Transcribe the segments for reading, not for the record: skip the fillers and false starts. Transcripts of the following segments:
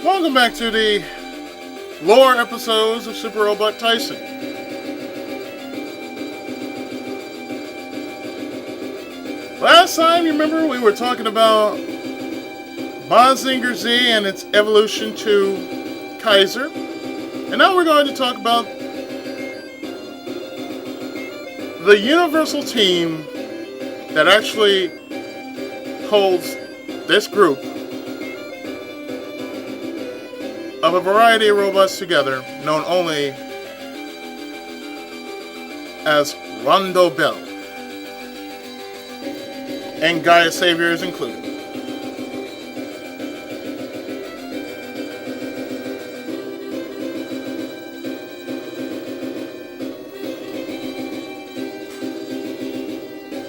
Welcome back to the lore episodes of Super Robot Tyson. Last time, you remember, we were talking about Mazinger Z and its evolution to Kaiser. And now we're going to talk about the universal team that actually holds this group of a variety of robots together, known only as Rondo Bell. And Gaia Savior is included.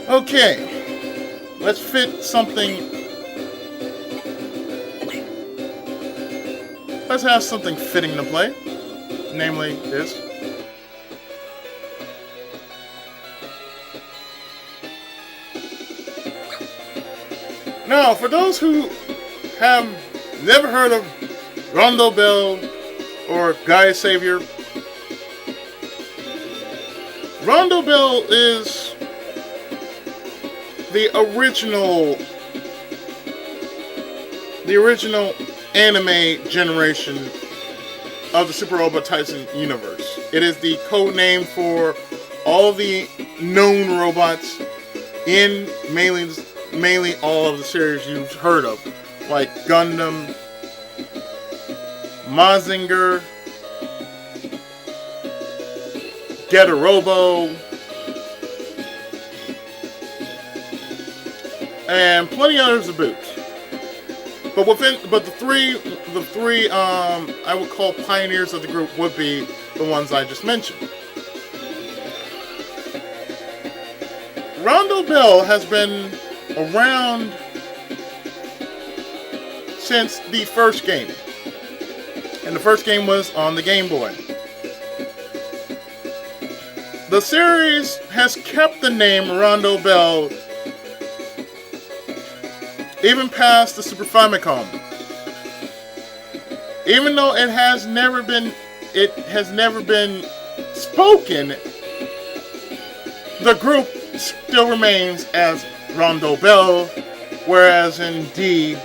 Okay, let's fit something. Let's have something fitting to play, namely this. Now, for those who have never heard of Rondo Bell or Gaia Savior, Rondo Bell is the original anime generation of the Super Robot Tyson universe. It is the code name for all the known robots in mainly all of the series you've heard of, like Gundam, Mazinger, Robo, and plenty others to boot. But the three I would call pioneers of the group would be the ones I just mentioned. Rondo Bell has been around since the first game, and the first game was on the Game Boy. The series has kept the name Rondo Bell even past the Super Famicom. Even though it has never been spoken, the group still remains as Rondo Bell, whereas in D,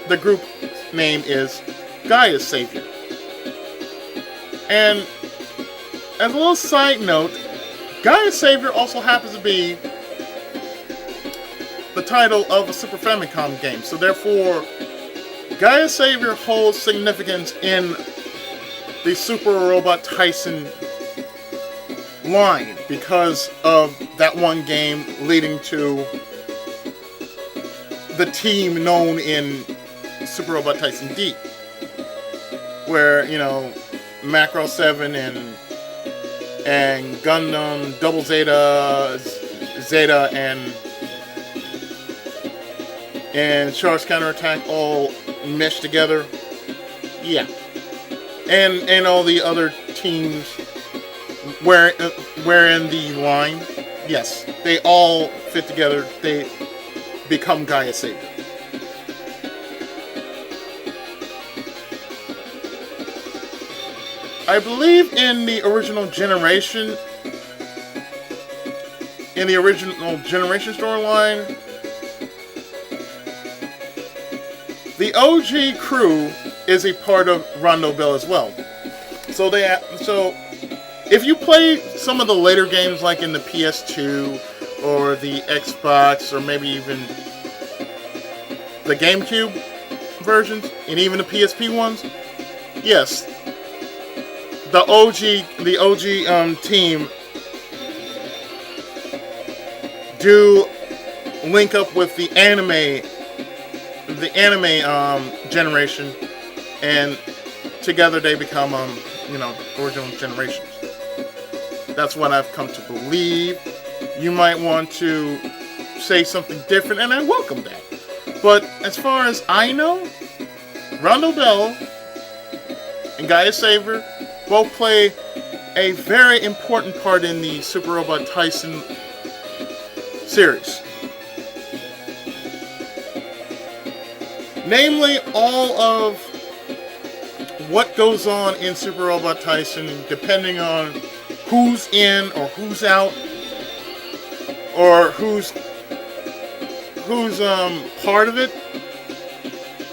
the group name is Gaia Savior. And as a little side note, Gaia Savior also happens to be the title of a Super Famicom game. So therefore, Gaia Savior holds significance in the Super Robot Tyson line because of that one game leading to the team known in Super Robot Tyson D, where, you know, Macro 7 and Gundam, Double Zeta, and Charge Counterattack all meshed together. Yeah. And all the other teams where in the line, yes, they all fit together. They become Gaia Savior. I believe in the original generation storyline, the OG crew is a part of Rondo Bell as well. So if you play some of the later games, like in the PS2 or the Xbox or maybe even the GameCube versions and even the PSP ones, yes, the OG team do link up with the anime generation, and together they become original generations. That's what I've come to believe. You might want to say something different, and I welcome that. But as far as I know, Rondo Bell and Gaia Savior both play a very important part in the Super Robot Tyson series. Namely, all of what goes on in Super Robot Tyson, depending on who's in or who's out, or who's part of it.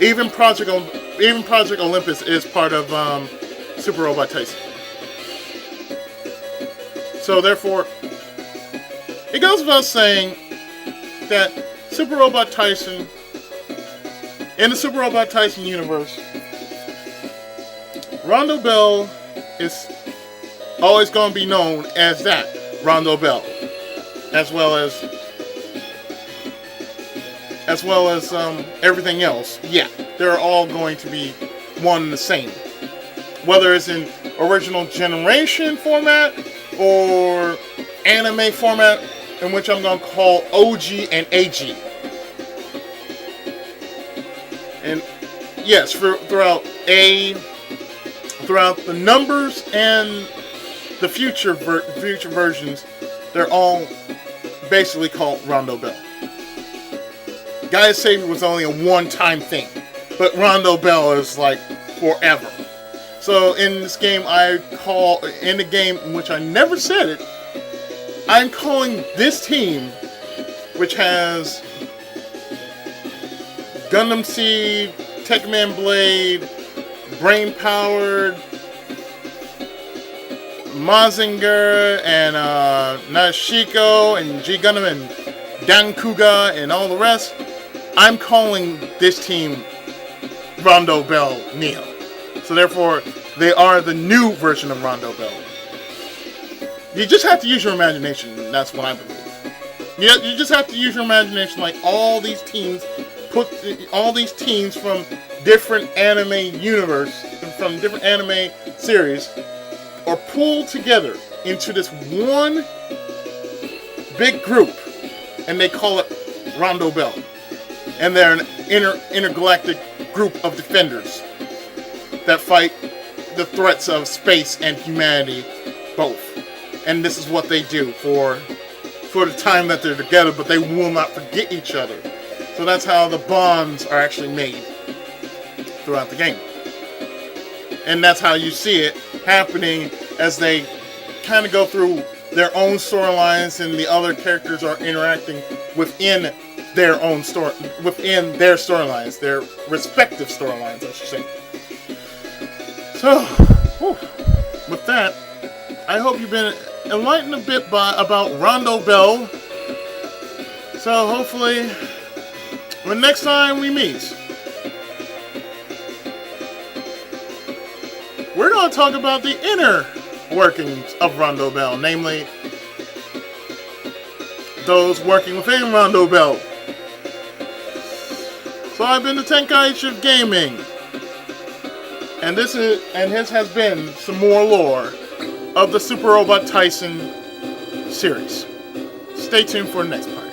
Even Project Olympus is part of Super Robot Tyson. So therefore, it goes without saying that Super Robot Tyson, in the Super Robot Tyson universe, Rondo Bell is always going to be known as that, Rondo Bell, as well as everything else. Yeah, they're all going to be one and the same, whether it's in original generation format or anime format, in which I'm going to call OG and AG. And yes, throughout the numbers and the future versions, they're all basically called Rondo Bell. Gaia's Savior was only a one-time thing, but Rondo Bell is like forever. So in this game, in the game in which I never said it, I'm calling this team, which has Gundam Seed, Tekman Blade, Brain Powered, Mazinger, and Nashiko, and G Gundam, and Dankuga, and all the rest. I'm calling this team Rondo Bell Neo. So therefore, they are the new version of Rondo Bell. You just have to use your imagination. That's what I believe. You just have to use your imagination. Like all these teams from different anime universe, from different anime series, are pulled together into this one big group, and they call it Rondo Bell. And they're an intergalactic group of defenders that fight the threats of space and humanity both. And this is what they do for the time that they're together, but they will not forget each other. So that's how the bonds are actually made throughout the game. And that's how you see it happening as they kind of go through their own storylines, and the other characters are interacting within their own within their storylines, their respective storylines, I should say. So, with that, I hope you've been enlightened a bit about Rondo Bell. So hopefully, when next time we meet, we're going to talk about the inner workings of Rondo Bell, namely those working within Rondo Bell. So I've been the Tenkaichi of Gaming, and this has been some more lore of the Super Robot Tyson series. Stay tuned for the next part.